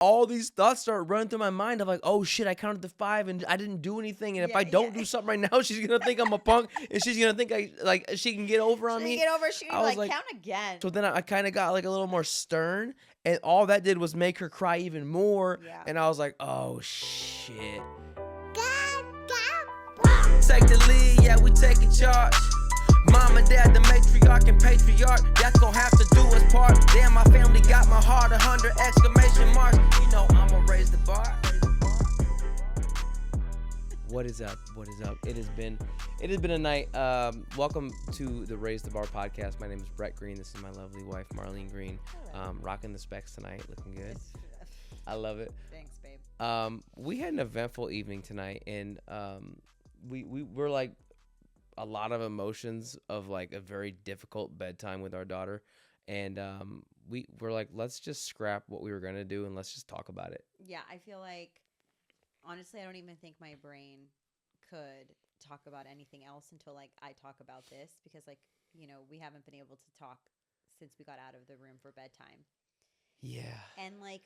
all these thoughts start running through my mind of like, oh shit, I counted to 5 and I didn't do anything. And if I don't do something right now, she's gonna think I'm a punk, and she's gonna think she can get over on me. She can like count again. So then I kind of got like a little more stern, and all that did was make her cry even more. Yeah. And I was like, oh shit. Take the lead, yeah, we taking charge. Mom and dad, the matriarch and patriarch, that's gonna have to do its part. Damn, my family got my heart, 100 exclamation marks. You know I'ma raise the bar. What is up? What is up? It has been a night. Welcome to the Raise the Bar podcast. My name is Bret Green. This is my lovely wife, Marlene Green. Rocking the specs tonight, looking good. I love it. Thanks, babe. We had an eventful evening tonight, and we were like a lot of emotions of like a very difficult bedtime with our daughter, and we were like, let's just scrap what we were gonna do and let's just talk about it. Yeah, I feel like honestly, I don't even think my brain could talk about anything else until like I talk about this, because like, you know, we haven't been able to talk since we got out of the room for bedtime. Yeah. And like,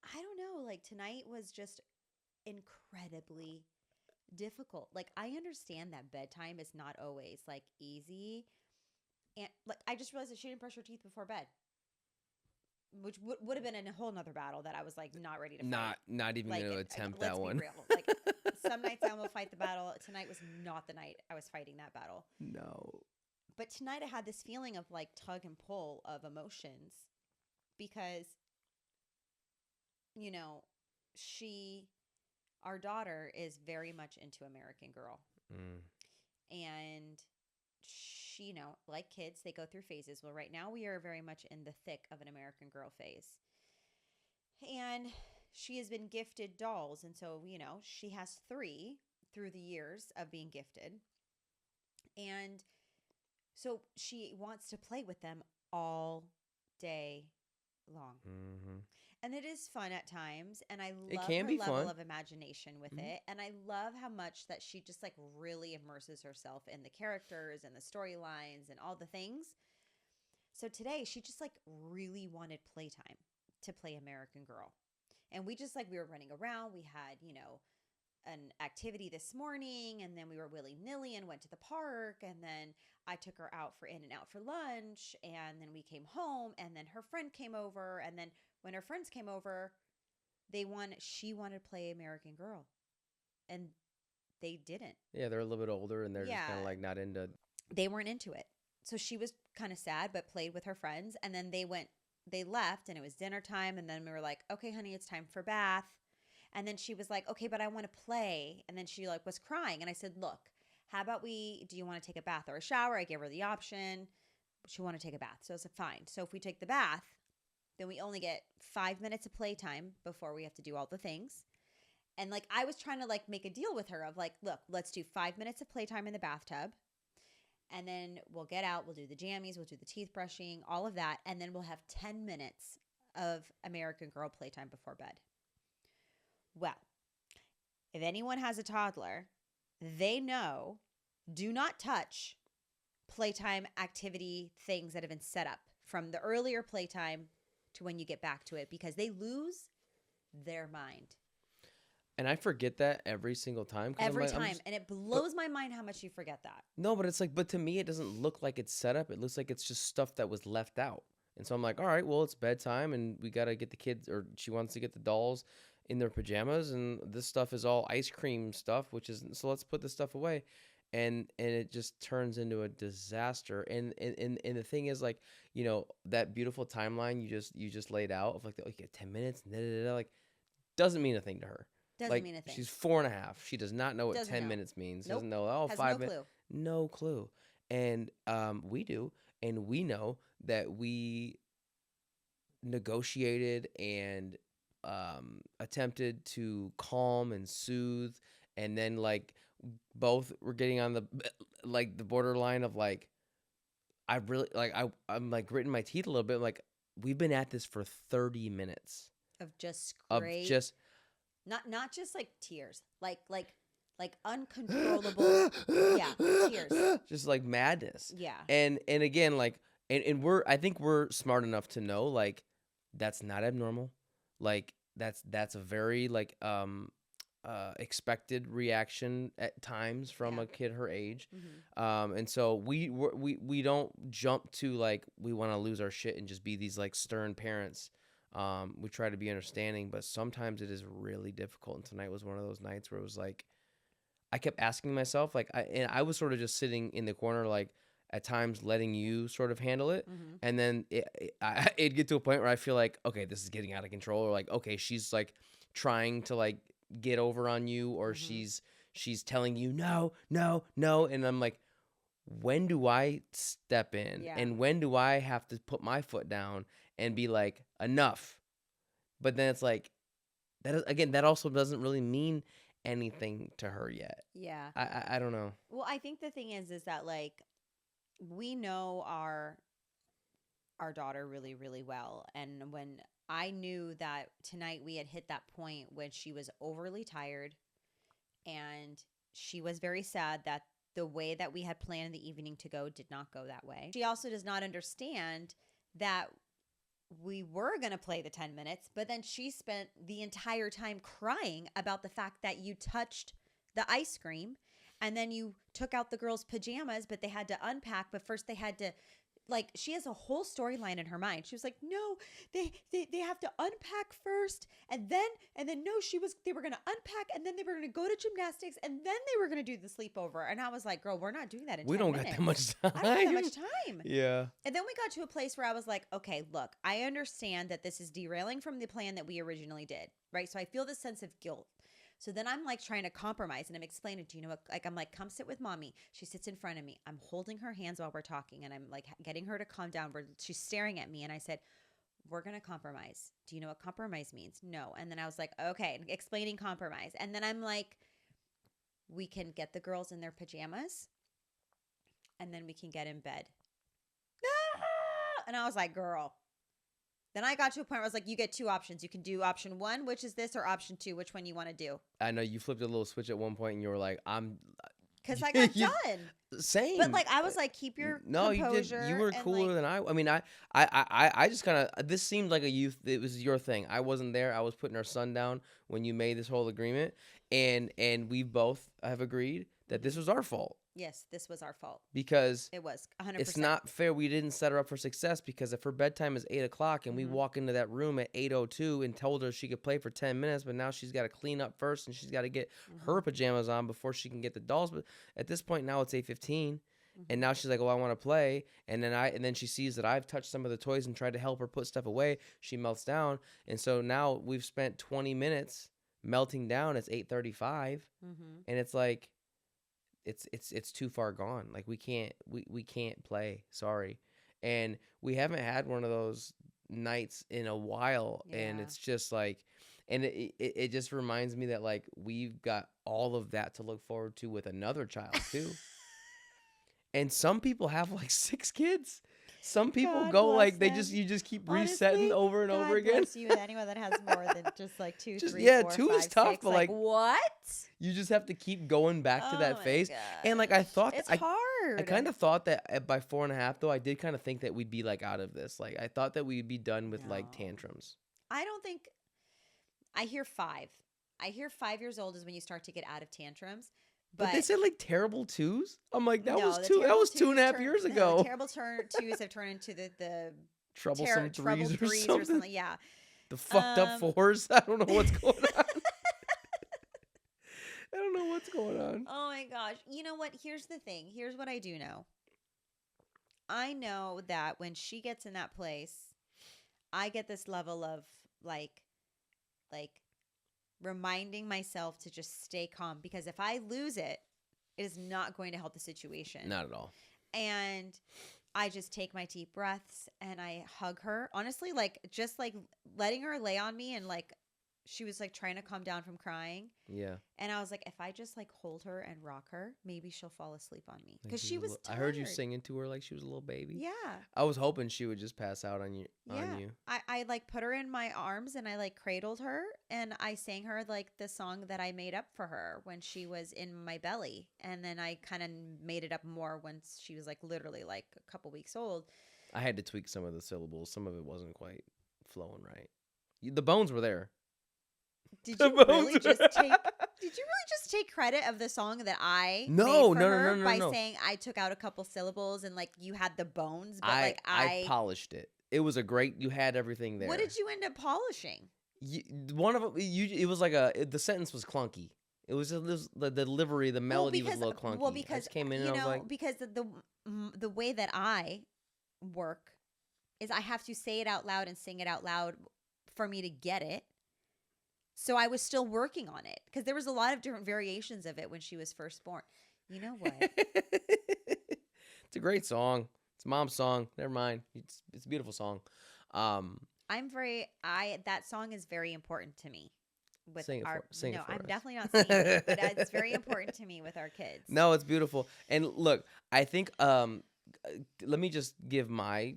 I don't know, like tonight was just incredibly difficult. Like, I understand that bedtime is not always like easy, and like I just realized that she didn't brush her teeth before bed, which would have been a whole nother battle that I was like not ready to fight. Not even like, gonna attempt that let's one. Be real. Like some nights I will fight the battle. Tonight was not the night I was fighting that battle. No. But tonight I had this feeling of like tug and pull of emotions, because you know, our daughter is very much into American Girl. And she, you know, like kids, they go through phases. Well, right now we are very much in the thick of an American Girl phase. And she has been gifted dolls. And so, you know, she has 3 through the years of being gifted. And so she wants to play with them all day long. Mm-hmm. And it is fun at times, and I love her level of imagination with it, and I love how much that she just like really immerses herself in the characters and the storylines and all the things. So today she just like really wanted playtime to play American Girl, and we were running around. We had, you know, an activity this morning, and then we were willy-nilly and went to the park, and then I took her out for In-N-Out for lunch, and then we came home, and then her friend came over, and then when her friends came over, she wanted to play American Girl, and they didn't. Yeah, they're a little bit older, and they're just kind of like not into. They weren't into it, so she was kind of sad, but played with her friends, and then they left, and it was dinner time, and then we were like, okay, honey, it's time for bath. And then she was like, okay, but I want to play. And then she like was crying. And I said, look, how about do you want to take a bath or a shower? I gave her the option. She wanted to take a bath. So I said, fine. So if we take the bath, then we only get 5 minutes of playtime before we have to do all the things. And like, I was trying to like make a deal with her of like, look, let's do 5 minutes of playtime in the bathtub. And then we'll get out, we'll do the jammies, we'll do the teeth brushing, all of that. And then we'll have 10 minutes of American Girl playtime before bed. Well, if anyone has a toddler, they know, do not touch playtime activity things that have been set up from the earlier playtime to when you get back to it, because they lose their mind. And I forget that every single time. Every time. And it blows my mind how much you forget that. No, but it's like, but to me, it doesn't look like it's set up. It looks like it's just stuff that was left out. And so I'm like, all right, well, it's bedtime and we got to get the kids, or she wants to get the dolls in their pajamas, and this stuff is all ice cream stuff, so let's put this stuff away. And it just turns into a disaster. And the thing is, like, you know, that beautiful timeline you just laid out of like, okay, 10 minutes, like, doesn't mean a thing to her. Doesn't mean a thing. She's 4.5. She does not know what 10 minutes means. Nope. Doesn't know. Has 5 no minutes. No clue. And we do, and we know that we negotiated and attempted to calm and soothe, and then like both were getting on the borderline of like, I really like I'm like gritting my teeth a little bit. Like, we've been at this for 30 minutes of just not just like tears, like uncontrollable tears, just like madness. Yeah. And again, like, and I think we're smart enough to know like that's not abnormal. like that's a very like expected reaction at times from Yeah. a kid her age. Mm-hmm. And so we don't jump to like we want to lose our shit and just be these like stern parents. We try to be understanding, but sometimes it is really difficult. And tonight was one of those nights where it was like I kept asking myself, like, I was sort of just sitting in the corner, like at times letting you sort of handle it, Mm-hmm. and then it'd get to a point where I feel like, okay, this is getting out of control, or like, okay, she's like trying to like get over on you, or Mm-hmm. she's telling you no, no, no, and I'm like, when do I step in, Yeah. and when do I have to put my foot down and be like, enough? But then it's like again, that also doesn't really mean anything to her yet. Yeah. I don't know. Well, I think the thing is that like we know our daughter really, really well. And when I knew that tonight we had hit that point when she was overly tired and she was very sad that the way that we had planned the evening to go did not go that way. She also does not understand that we were going to play the 10 minutes, but then she spent the entire time crying about the fact that you touched the ice cream and then you took out the girls' pajamas, but they had to unpack. But first they had to, like, she has a whole storyline in her mind. She was like, no, they have to unpack first. And then no, they were going to unpack and then they were going to go to gymnastics and then they were going to do the sleepover. And I was like, girl, we're not doing that in We 10 don't minutes. got that much time. I don't have that much time. Yeah. And then we got to a place where I was like, okay, look, I understand that this is derailing from the plan that we originally did, right? So I feel this sense of guilt. So then I'm like trying to compromise and I'm explaining to you know what, like I'm like, come sit with mommy. She sits in front of me. I'm holding her hands while we're talking and I'm like getting her to calm down. She's staring at me and I said, we're going to compromise. Do you know what compromise means? No. And then I was like, okay, explaining compromise. And then I'm like, we can get the girls in their pajamas and then we can get in bed. And I was like, girl. Then I got to a point where I was like, you get two options. You can do option one, which is this, or option two, which one you want to do. I know you flipped a little switch at one point and you were like, Because I got You- done. same. But like, I was like, keep your No, composure. you did. You were and, cooler like, than I mean, I just kind of, this seemed like it was your thing. I wasn't there. I was putting our son down when you made this whole agreement. And we both have agreed that this was our fault. Yes, this was our fault. Because it was 100%. it's not fair. We didn't set her up for success because if her bedtime is 8 o'clock and we walk into that room at 8:02 and told her she could play for 10 minutes, but now she's got to clean up first and she's got to get her pajamas on before she can get the dolls. But at this point now it's 8:15 and now she's like, "Oh, I want to play." And then she sees that I've touched some of the toys and tried to help her put stuff away. She melts down, and so now we've spent 20 minutes melting down. It's 8:35, and it's like. It's too far gone. Like we can't play. Sorry. And we haven't had one of those nights in a while. Yeah. And it's just like, and it just reminds me that like we've got all of that to look forward to with another child too. And some people have like 6 kids. Some people God go bless like them. you just keep Honestly, resetting over and over again. Bless you and anyone that has more than just like 2, Just, 3, yeah, 4, 2 5, is tough, 6. but, like, what? You just have to keep going back to that my phase. gosh. And like I thought It's I hard. kind of thought that by 4.5 though, I did kind of think that we'd be like out of this. Like I thought that we'd be done with like No. tantrums. I don't think. I hear 5. I hear 5 years old is when you start to get out of tantrums. But they said like terrible 2s. I'm like that No, was the 2. That terrible was 2.5 twos years turn- ago. The terrible 2s have turned into the Troublesome trouble 3s or threes something. Yeah. The fucked up 4s. I don't know what's going on. I don't know what's going on. Oh my gosh. You know what? Here's the thing. Here's what I do know. I know that when she gets in that place, I get this level of like reminding myself to just stay calm because if I lose it, it is not going to help the situation. Not at all. And I just take my deep breaths and I hug her. Honestly, like just like letting her lay on me and like she was like trying to calm down from crying. Yeah. And I was like, if I just like hold her and rock her, maybe she'll fall asleep on me. Like Because she was I heard you tired. singing to her like she was a little baby. Yeah. I was hoping she would just pass out on you. Yeah. I like put her in my arms and I like cradled her and I sang her like the song that I made up for her when she was in my belly. And then I kind of made it up more once she was like literally like a couple weeks old. I had to tweak some of the syllables. Some of it wasn't quite flowing right. The bones were there. Did The you bones really just take? Did you really just take credit of the song that I made for her by saying I took out a couple syllables and like you had the bones, but like I polished it. It was a great. You had everything there. What did you end up polishing? One of them. It was like the sentence was clunky. It was just the delivery, the melody was a little clunky. Well, because I just came in and I was like, because the way that I work is I have to say it out loud and sing it out loud for me to get it. So I was still working on it because there was a lot of different variations of it when she was first born. You know what? It's a great song. It's Mom's song. Never mind. It's a beautiful song. That song is very important to me. Sing it for I'm us. definitely not singing it, but it's very important to me with our kids. No, it's beautiful. And look, I think let me just give my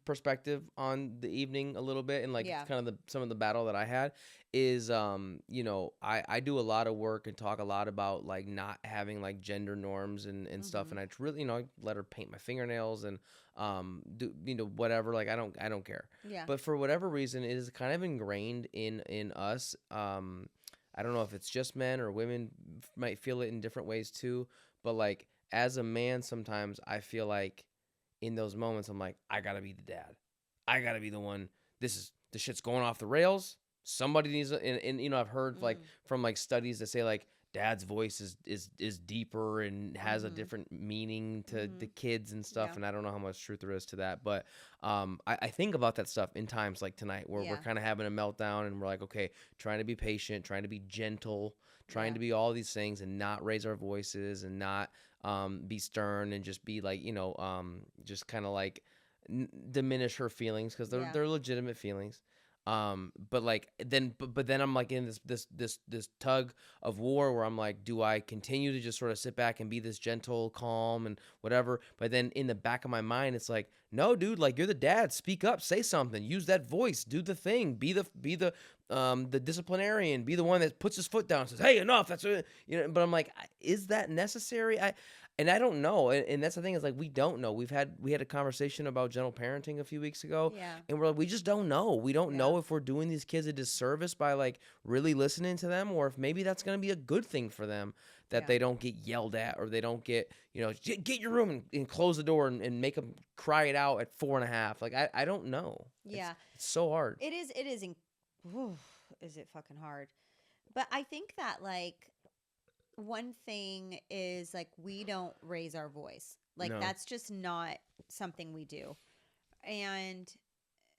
perspective on the evening a little bit and like kind of some of the battle that I had is I do a lot of work and talk a lot about like not having like gender norms and stuff, and I really I let her paint my fingernails and do whatever, like I don't care. Yeah. But for whatever reason it is kind of ingrained in us. I don't know if it's just men or women might feel it in different ways too, but like as a man sometimes I feel like in those moments, I'm like, I gotta be the dad. I gotta be the one. The shit's going off the rails. Somebody needs and I've heard like from like studies that say like dad's voice is deeper and has a different meaning to the kids and stuff. Yeah. And I don't know how much truth there is to that, but I think about that stuff in times like tonight where we're kind of having a meltdown and we're like, okay, trying to be patient, trying to be gentle, trying to be all these things and not raise our voices and not be stern and just be like, just kind of like diminish her feelings because they're legitimate feelings. But like then I'm like in this tug of war where I'm like, do I continue to just sort of sit back and be this gentle, calm and whatever? But then in the back of my mind, it's like, no, dude, like you're the dad, speak up, say something, use that voice, do the thing, be the disciplinarian, be the one that puts his foot down and says, hey, enough. That's what, but I'm like, is that necessary? And I don't know. And that's the thing is like, we don't know. We had a conversation about gentle parenting a few weeks ago. Yeah. And we're like, we just don't know. We don't know if we're doing these kids a disservice by like really listening to them, or if maybe that's going to be a good thing for them that they don't get yelled at or they don't get, get your room and close the door and make them cry it out at 4.5. Like, I don't know. Yeah. It's so hard. It is. Is it fucking hard? But I think that like, one thing is like we don't raise our voice. Like that's just not something we do. And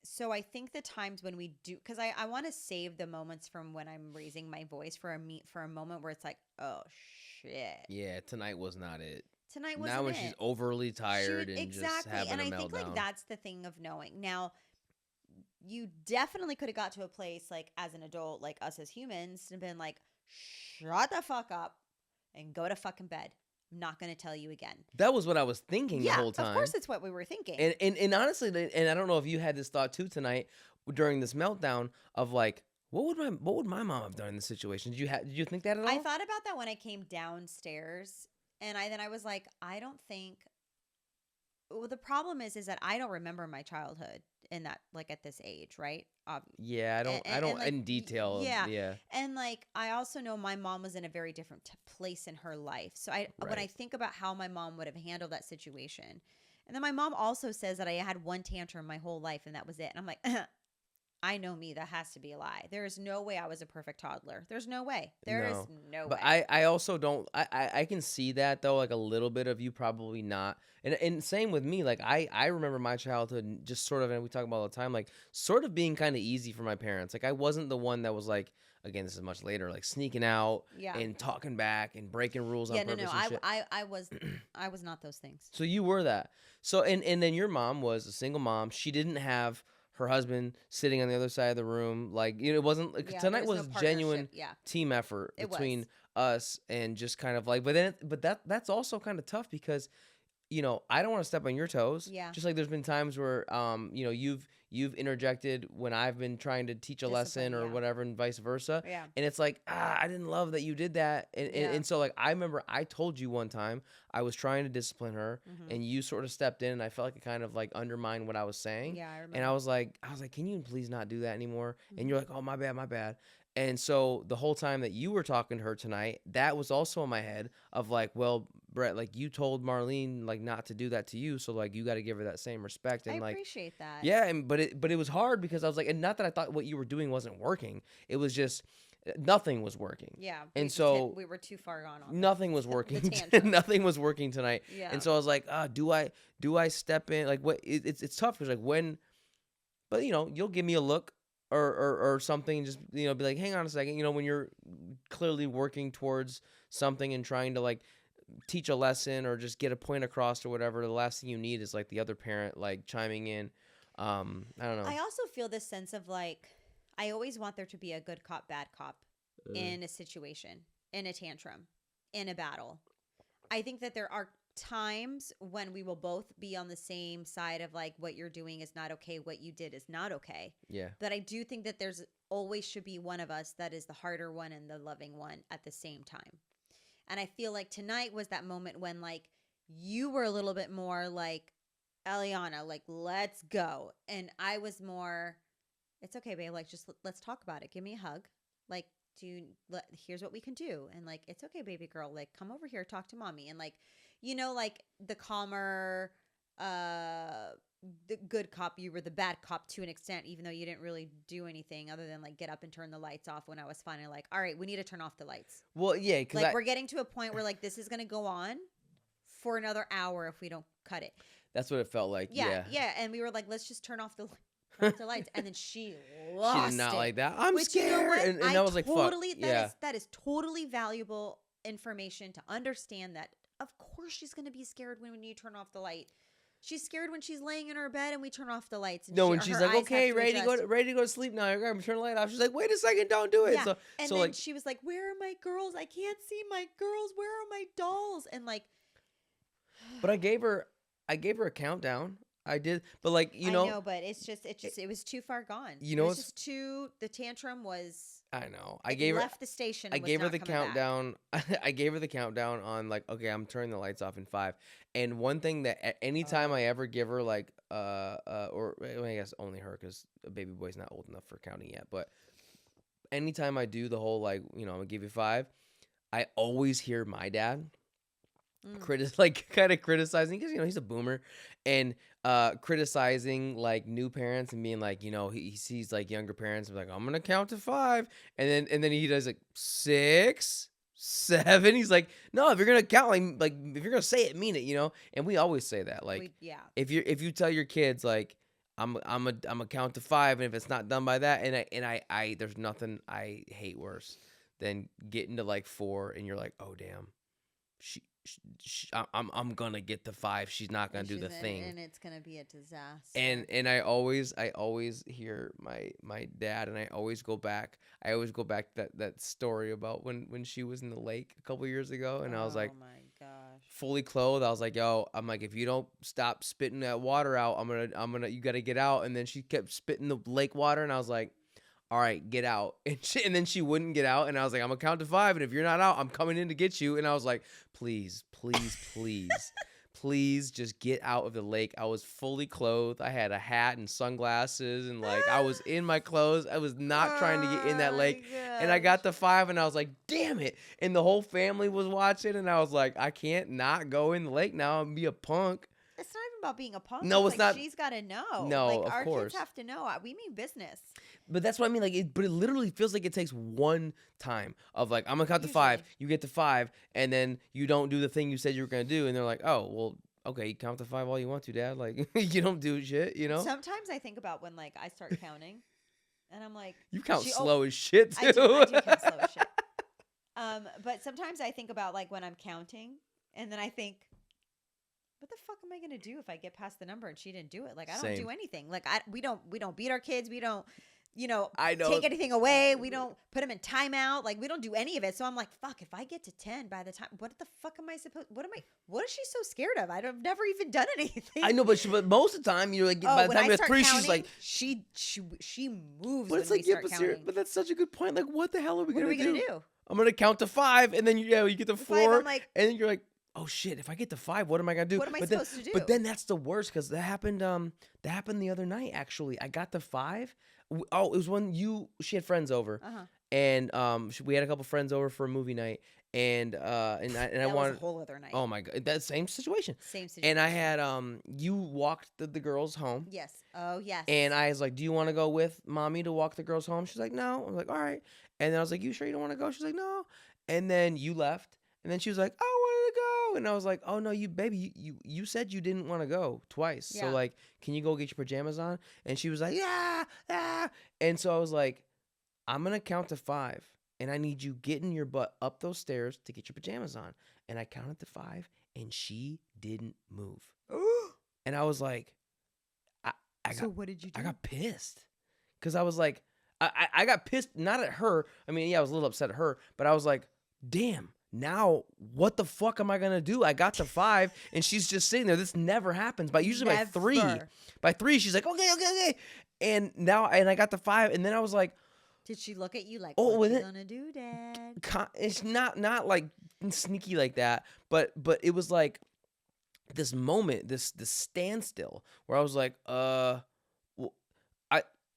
so I think the times when we do, because I want to save the moments from when I'm raising my voice for a moment where it's like, oh shit. Yeah, tonight was not it. Tonight wasn't now when it. she's overly tired and just having and a I meltdown. think like that's the thing of knowing. Now, you definitely could have got to a place like as an adult, like us as humans, and been like, shut the fuck up. And go to fucking bed. I'm not going to tell you again. That was what I was thinking the whole time. Of course, it's what we were thinking. And honestly, and I don't know if you had this thought too tonight during this meltdown of like, what would my mom have done in this situation? Did you think that at all? I thought about that when I came downstairs, and I was like, I don't think. Well, the problem is that I don't remember my childhood in that like at this age, right? Yeah, I don't like, in detail. Yeah. And like I also know my mom was in a very different place in her life. So when I think about how my mom would have handled that situation, and then my mom also says that I had one tantrum my whole life and that was it. And I'm like, I know me. That has to be a lie. There is no way I was a perfect toddler. There's no way. There is no way. But I also don't. I can see that though, like a little bit of you probably not. And same with me. Like I remember my childhood just sort of, and we talk about all the time, like sort of being kind of easy for my parents. Like I wasn't the one that was like, again, this is much later, like sneaking out and talking back and breaking rules on purpose. And shit. I was not those things. So you were that. So and then your mom was a single mom. She didn't have her husband sitting on the other side of the room. Like, it wasn't tonight was a genuine team effort between us and just kind of like, but that's also kind of tough because I don't want to step on your toes. Yeah. Just like there's been times where, you've interjected when I've been trying to teach a lesson or yeah. whatever, and vice versa. Yeah. And it's like, I didn't love that you did that. And so like, I remember I told you one time I was trying to discipline her, and you sort of stepped in, and I felt like it kind of like undermined what I was saying. Yeah, I remember. And I was like, can you please not do that anymore? And you're like, oh, my bad, my bad. And so the whole time that you were talking to her tonight, that was also in my head of like, well, Bret, like you told Marlene like not to do that to you, so like you got to give her that same respect. And I like, appreciate that. yeah, and but it was hard because I was like, and not that I thought what you were doing wasn't working. It was just nothing was working. Yeah. And so we were too far gone on nothing was working. tantrum. Nothing was working tonight. Yeah. And so I was like, do I step in? Like, what? It's tough because like when, but you'll give me a look. Or something, just be like, hang on a second, when you're clearly working towards something and trying to like teach a lesson or just get a point across or whatever, the last thing you need is like the other parent like chiming in. I don't know. I also feel this sense of like, I always want there to be a good cop, bad cop in a situation, in a tantrum, in a battle. I think that there are times when we will both be on the same side of like, what you're doing is not okay, what you did is not okay. Yeah. But I do think that there's always should be one of us that is the harder one and the loving one at the same time. And I feel like tonight was that moment when like you were a little bit more like, Eliana, like, let's go. And I was more, it's okay, babe. Like, just let's talk about it. Give me a hug. Like, here's what we can do. And like, it's okay, baby girl. Like, come over here, talk to mommy. And like, like the calmer, the good cop, you were the bad cop to an extent, even though you didn't really do anything other than like get up and turn the lights off when I was finally like, all right, we need to turn off the lights. Well, yeah. Cause like we're getting to a point where like, this is going to go on for another hour if we don't cut it. That's what it felt like. Yeah. And we were like, let's just turn off the lights. And then she lost She did not it. like that. I'm Which, scared. you know what? And I was like, fuck. That is totally valuable information to understand that, of course, she's going to be scared when you turn off the light. She's scared when she's laying in her bed and we turn off the lights. And when she's like, okay, ready to go to sleep now. I'm turn the light off. She's like, wait a second, don't do it. Yeah. And then like, she was like, where are my girls? I can't see my girls. Where are my dolls? And like, but I gave her a countdown. I did, but like, I know, but it was too far gone. It was just the tantrum was. I know. Left the station. I gave her the countdown. I gave her the countdown on like, okay, I'm turning the lights off in 5. And one thing that anytime I ever give her like, or I guess only her because a baby boy's not old enough for counting yet. But anytime I do the whole like, I'm gonna give you 5, I always hear my dad kind of criticizing because he's a boomer and criticizing like new parents and being like, he sees like younger parents and like, I'm gonna count to 5, and then he does like 6, 7. He's like, no, if you're gonna count like if you're gonna say it, mean it, and we always say that, like, if you tell your kids like I'm a count to 5, and if it's not done by that, and I there's nothing I hate worse than getting to like 4 and you're like, oh damn, I'm gonna get to 5. She's not gonna do the thing, and it's gonna be a disaster. And I always hear my dad, and I always go back to that story about when she was in the lake a couple years ago, and I was like, oh my gosh, fully clothed. I was like, yo, I'm like, if you don't stop spitting that water out, I'm gonna you gotta get out. And then she kept spitting the lake water, and I was like, all right, get out. And then she wouldn't get out. And I was like, I'm going to count to 5. And if you're not out, I'm coming in to get you. And I was like, please, please just get out of the lake. I was fully clothed. I had a hat and sunglasses. And like, I was in my clothes. I was not trying to get in that lake. And I got to 5 and I was like, damn it. And the whole family was watching. And I was like, I can't not go in the lake now and be a punk. It's not even about being a punk. No, it's not. She's got to know. No, like, of our course. kids have to know. We mean business. But that's what I mean. Like, but it literally feels like it takes one time of like, I'm gonna count to 5. You get to 5, and then you don't do the thing you said you were gonna do, and they're like, oh, well, okay, you count to 5 all you want to, Dad. Like, you don't do shit, Sometimes I think about when like I start counting, and I'm like, you count slow as shit too. I do count slow as shit. But sometimes I think about like when I'm counting, and then I think, what the fuck am I gonna do if I get past the number and she didn't do it? Like, I don't do anything. Like, we don't beat our kids. We don't I know. take anything away. We don't put them in timeout. Like, we don't do any of it. So I'm like, fuck, if I get to 10 by the time, what the fuck am I supposed, what is she so scared of? I've never even done anything. I know, but most of the time, you're like, by the time you're 3, counting, she's like, she moves but when it's like, we start counting. but that's such a good point. Like, what the hell are we What going to do? What are we going to do? I'm going to count to 5, and then you get to 4, I'm like, and then you're like, oh shit, if I get to 5, what am I going to do? What am I supposed to do? But then that's the worst, because that happened the other night, actually. I got to 5. Oh, it was when she had friends over, and we had a couple friends over for a movie night, and I that wanted was a whole other night. Oh my god, that same situation. Same situation. And I had you walked the girls home. Yes. Oh yes. And I was like, "Do you want to go with mommy to walk the girls home?" She's like, "No." I'm like, "All right." And then I was like, "You sure you don't want to go?" She's like, "No." And then you left, and then she was like, "I wanted to go," and I was like, "Oh no, you said you didn't want to go twice. Yeah. So like, can you go get your pajamas on?" And she was like, "Yeah, yeah." And so I was like, "I'm gonna count to 5, and I need you getting your butt up those stairs to get your pajamas on." And I counted to 5, and she didn't move. And I was like, so what did you do? I got pissed, because I was like, I got pissed, not at her. I mean, yeah, I was a little upset at her, but I was like, damn, now what the fuck am I gonna do? I got to 5, and she's just sitting there. This never happens. But usually by 3, she's like, okay. And I got to 5, and then I was like, did she look at you like, oh, what you gonna do, Dad? It's not like sneaky like that, but it was like this moment, this standstill, where I was like,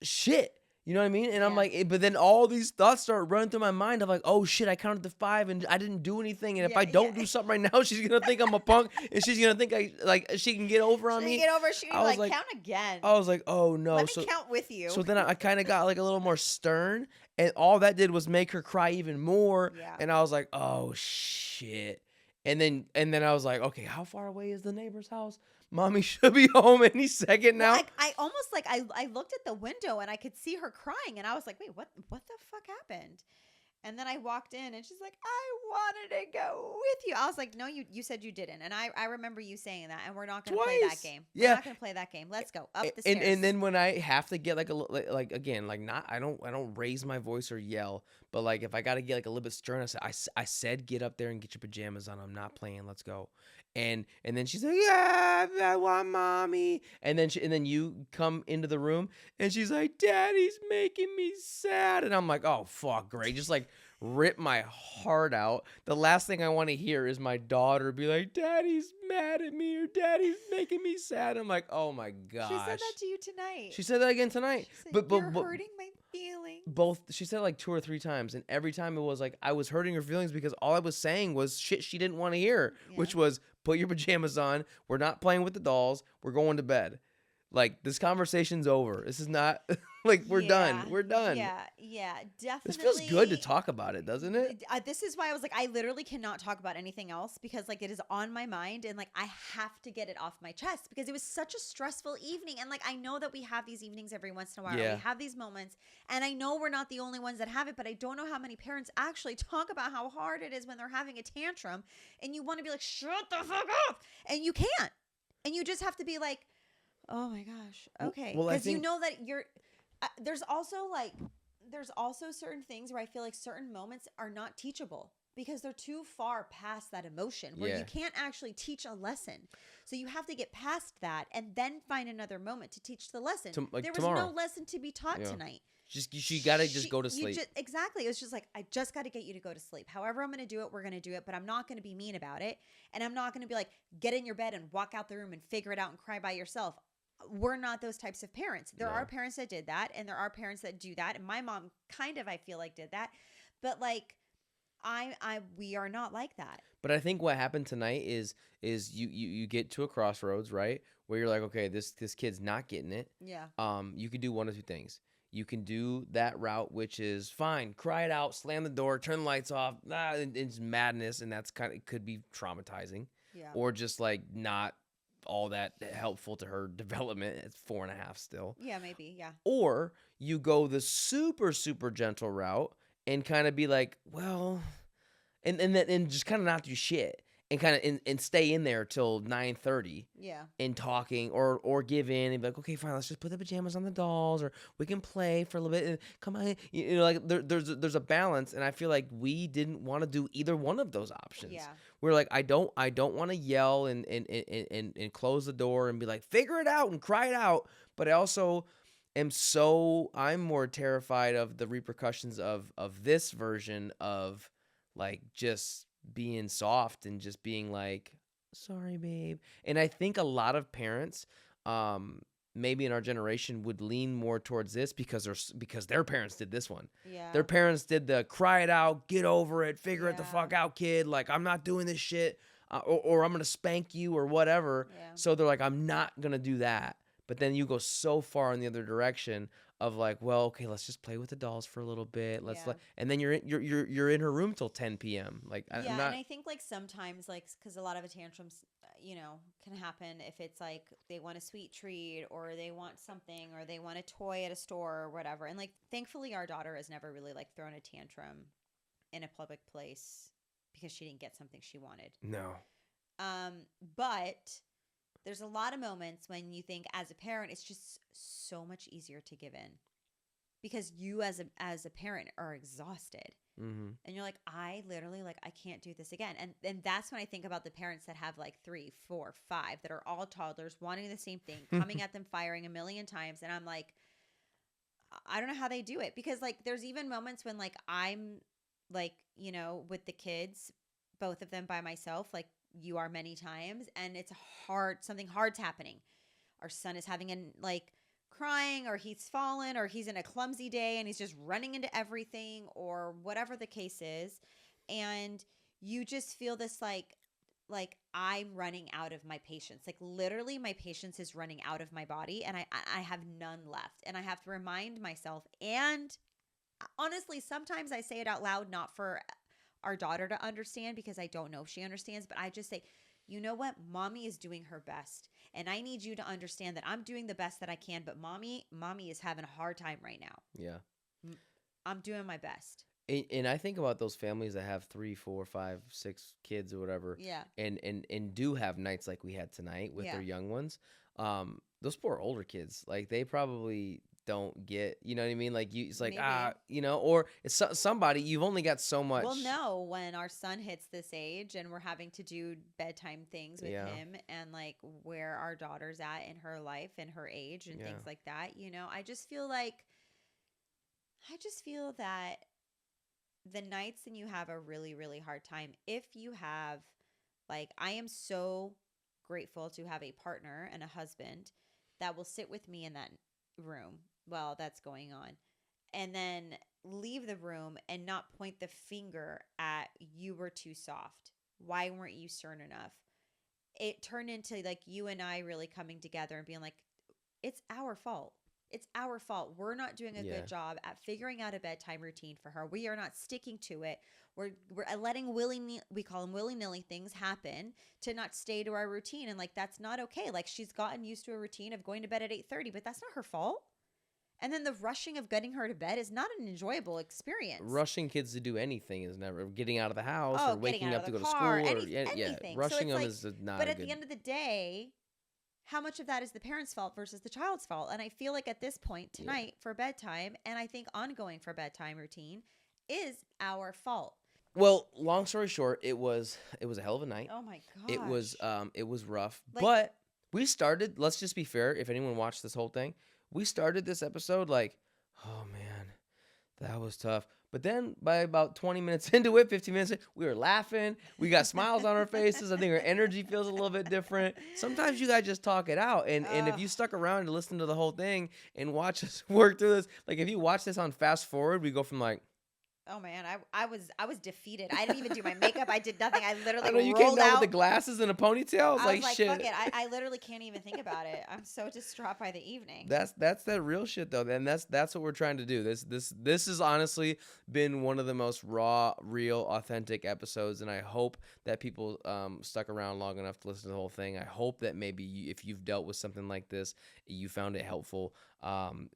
shit. You know what I mean? And I'm like, but then all these thoughts start running through my mind. I'm like, oh shit, I counted to 5 and I didn't do anything. And if I don't do something right now, she's gonna think I'm a punk, and she's gonna think she can get over on me. She was like, count again. I was like, oh no. Let me count with you. So then I kind of got like a little more stern, and all that did was make her cry even more. Yeah. And I was like, oh shit. And then I was like, okay, how far away is the neighbor's house? Mommy should be home any second now. I almost I looked at the window and I could see her crying, and I was like, wait, what the fuck happened? And then I walked in, and she's like, I wanted to go with you. I was like, no, you said you didn't. And I remember you saying that, and we're not going to play that game. Yeah. We're not going to play that game. Let's go up the stairs. And then when I have to get I don't raise my voice or yell, but like if I got to get like a little bit stern, I said get up there and get your pajamas on. I'm not playing. Let's go. And then she's like, yeah, I want mommy. And then you come into the room, and she's like, Daddy's making me sad. And I'm like, oh fuck, great. Just like rip my heart out. The last thing I want to hear is my daughter be like, Daddy's mad at me, or Daddy's making me sad. I'm like, oh my gosh. She said that to you tonight. She said that again tonight. She said, you're hurting my feelings. She said it like 2 or 3 times, and every time it was like I was hurting her feelings because all I was saying was shit she didn't want to hear, which was put your pajamas on. We're not playing with the dolls. We're going to bed. Like, this conversation's over. This is not like we're done. We're done. Yeah, definitely. This feels good to talk about it, doesn't it? This is why I was like, I literally cannot talk about anything else, because like it is on my mind, and like I have to get it off my chest, because it was such a stressful evening. And like I know that we have these evenings every once in a while. Yeah. We have these moments, and I know we're not the only ones that have it, but I don't know how many parents actually talk about how hard it is when they're having a tantrum, and you want to be like, shut the fuck up, and you can't, and you just have to be like, oh my gosh, okay, because you know that you're there's also certain things where I feel like certain moments are not teachable, because they're too far past that emotion where you can't actually teach a lesson. So you have to get past that and then find another moment to teach the lesson. There was no lesson to be taught tonight. She gotta just go to sleep. Exactly. It was just like, I just got to get you to go to sleep. However I'm going to do it, we're going to do it. But I'm not going to be mean about it. And I'm not going to be like, get in your bed and walk out the room and figure it out and cry by yourself. We're not those types of parents. There are parents that did that, and there are parents that do that. And my mom kind of, I feel like, did that. But like, we are not like that. But I think what happened tonight is you get to a crossroads, right? Where you're like, okay, this kid's not getting it. Yeah. You can do one of 2 things. You can do that route, which is fine, cry it out, slam the door, turn the lights off. It's madness, and that's it could be traumatizing. Yeah. Or just like not all that helpful to her development. It's 4.5 still. Yeah, maybe. Yeah. Or you go the super, super gentle route and kind of be like, well, and just kind of not do shit. and kind of and stay in there till 9:30 Yeah. and talking or give in and be like, okay, fine, let's just put the pajamas on the dolls, or we can play for a little bit and come on, you know, like there's a balance, and I feel like we didn't want to do either one of those options. Yeah. We're like, I don't want to yell and close the door and be like, figure it out and cry it out, but I also I'm more terrified of the repercussions of this version of like just being soft and just being like, sorry, babe. And I think a lot of parents, maybe in our generation, would lean more towards this because their parents did this one. Yeah. Their parents did the cry it out, get over it, figure it the Yeah. fuck out, kid. Like, I'm not doing this shit, or I'm gonna spank you or whatever. Yeah. So they're like, I'm not gonna do that. But then you go so far in the other direction of like, well, okay, let's just play with the dolls for a little bit. Yeah. And then you're in her room till 10 p.m. Like, Yeah, I'm not. and I think like sometimes like because a lot of the tantrums, can happen if it's like they want a sweet treat or they want something or they want a toy at a store or whatever. And like thankfully our daughter has never really like thrown a tantrum in a public place because she didn't get something she wanted. No. But there's a lot of moments when you think as a parent it's just so much easier to give in because you as a parent are exhausted. Mm-hmm. And you're like, I literally like I can't do this again. And that's when I think about the parents that have like 3, 4, 5 that are all toddlers wanting the same thing, coming at them firing a million times, and I'm like, I don't know how they do it because like there's even moments when like I'm like, with the kids, both of them by myself, like you are many times, and it's something hard's happening. Our son is having crying, or he's fallen, or he's in a clumsy day and he's just running into everything, or whatever the case is, and you just feel this like I'm running out of my patience. Like literally my patience is running out of my body, and I have none left, and I have to remind myself. And honestly, sometimes I say it out loud, not for our daughter to understand because I don't know if she understands, but I just say, you know what? Mommy is doing her best. And I need you to understand that I'm doing the best that I can, but mommy is having a hard time right now. Yeah. I'm doing my best. And I think about those families that have 3, 4, 5, 6 kids or whatever. Yeah. And do have nights like we had tonight with Yeah. their young ones. Those poor older kids, like they probably don't get, you know what I mean? Like it's like, Maybe. or it's somebody, you've only got so much. We'll know when our son hits this age and we're having to do bedtime things with him, and like where our daughter's at in her life and her age and things like that. I just feel that the nights when you have a really, really hard time, if you have, like, I am so grateful to have a partner and a husband that will sit with me in that room while that's going on, and then leave the room and not point the finger at you were too soft. Why weren't you stern enough? It turned into like you and I really coming together and being like, it's our fault. It's our fault. We're not doing a good job at figuring out a bedtime routine for her. We are not sticking to it. We're letting we call them willy-nilly things happen to not stay to our routine. And like, that's not okay. Like she's gotten used to a routine of going to bed at 8:30, but that's not her fault. And then the rushing of getting her to bed is not an enjoyable experience. Rushing kids to do anything is never getting out of the house or waking up to go to school anything. Rushing so them like, is not. But at the end of the day, how much of that is the parent's fault versus the child's fault? And I feel like at this point tonight for bedtime, and I think ongoing for bedtime routine, is our fault. Well, long story short, it was a hell of a night. Oh my gosh. It was rough. But we started, let's just be fair, if anyone watched this whole thing, we started this episode like, oh man, that was tough. But then by about 20 minutes into it, 15 minutes in, we were laughing. We got smiles on our faces. I think our energy feels a little bit different. Sometimes you guys just talk it out. And if you stuck around to listen to the whole thing and watch us work through this, like if you watch this on fast forward, we go from like, oh man, I was defeated. I didn't even do my makeup. I did nothing. I literally I know you rolled came down out with the glasses and a ponytail. I was like, shit. Fuck it. I literally can't even think about it. I'm so distraught by the evening. That's that real shit though, and that's what we're trying to do. This has honestly been one of the most raw, real, authentic episodes, and I hope that people stuck around long enough to listen to the whole thing. I hope that maybe if you've dealt with something like this, you found it helpful.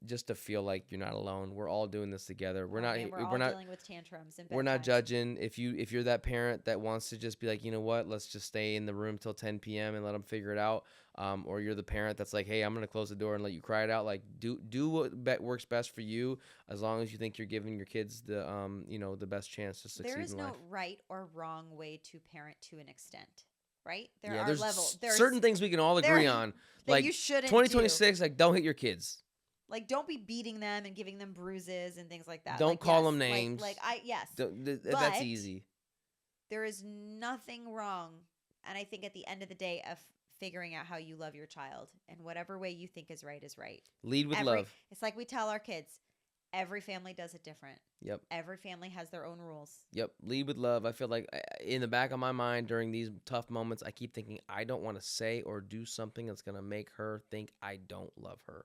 just to feel like you're not alone. We're all doing this together. We're not. Man, we're all We're not. dealing with tantrums and We're not bedtimes. judging. If you're that parent that wants to just be like, you know what, let's just stay in the room till 10 p.m. and let them figure it out. Or you're the parent that's like, hey, I'm gonna close the door and let you cry it out. Like, do what works best for you, as long as you think you're giving your kids the the best chance to succeed There is in no life. right or wrong way to parent to an extent, right? There Yeah, are there's levels. certain things we can all agree on. that Like you shouldn't 2026, like don't hit your kids. Like, don't be beating them and giving them bruises and things like that. Don't Like, call yes, them names. Yes. That's But easy. there is nothing wrong, and I think at the end of the day, of figuring out how you love your child, and whatever way you think is right is right. Lead with love. It's like we tell our kids, every family does it different. Yep. Every family has their own rules. Yep. Lead with love. I feel like in the back of my mind during these tough moments, I keep thinking I don't want to say or do something that's going to make her think I don't love her.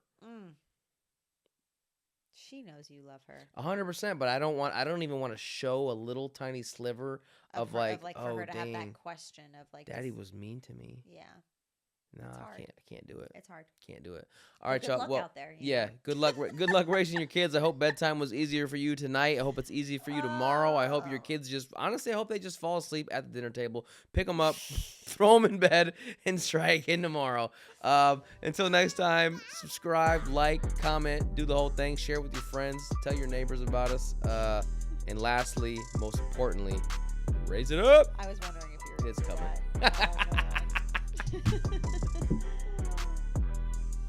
She knows you love her 100%, but I don't even want to show a little tiny sliver of for oh, her to dang, have that question of like, Daddy was mean to me. Yeah. No, I can't do it. It's hard. Can't do it. All right, good y'all. luck Well, out there, yeah, good luck. Good luck raising your kids. I hope bedtime was easier for you tonight. I hope it's easy for you tomorrow. I hope your kids honestly, I hope they just fall asleep at the dinner table. Pick them up, throw them in bed, and try again tomorrow. Until next time, subscribe, like, comment, do the whole thing. Share with your friends. Tell your neighbors about us. And lastly, most importantly, raise it up. I was wondering if you were It's coming. that. Oh, man.